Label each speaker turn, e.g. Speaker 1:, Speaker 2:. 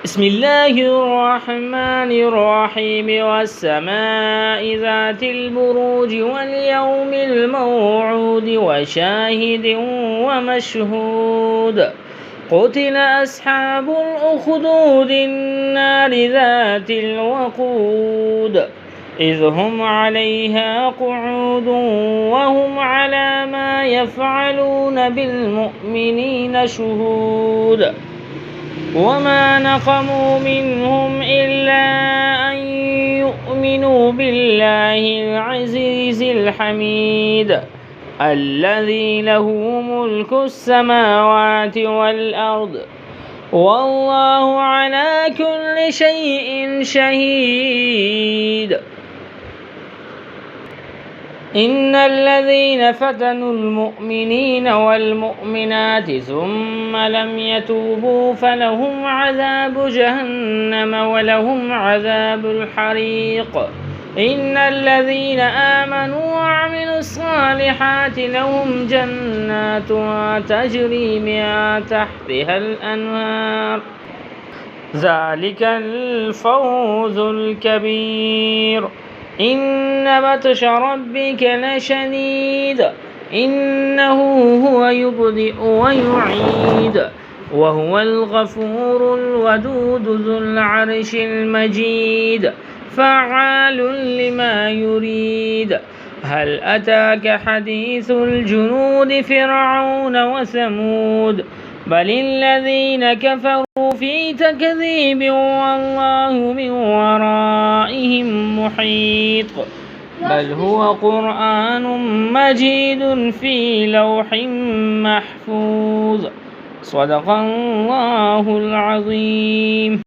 Speaker 1: بسم الله الرحمن الرحيم والسماء ذات البروج واليوم الموعود وشاهد ومشهود قتل أصحاب الأخدود النار ذات الوقود إذ هم عليها قعود وهم على ما يفعلون بالمؤمنين شهود وما نقموا منهم إلا أن يؤمنوا بالله العزيز الحميد الذي له ملك السماوات والأرض والله على كل شيء شهيد. إن الذين فتنوا المؤمنين والمؤمنات ثم لم يتوبوا فلهم عذاب جهنم ولهم عذاب الحريق. إن الذين آمنوا وعملوا الصالحات لهم جنات تجري من تحتها الأنهار ذلك الفوز الكبير. إن بطش ربك لشديد إنه هو يبدئ ويعيد وهو الغفور الودود ذو العرش المجيد فعال لما يريد. هل أتاك حديث الجنود فرعون وثمود بل الذين كفروا في تكذيب والله من ورائهم محيط بل هو قرآن مجيد في لوح محفوظ. صدق الله العظيم.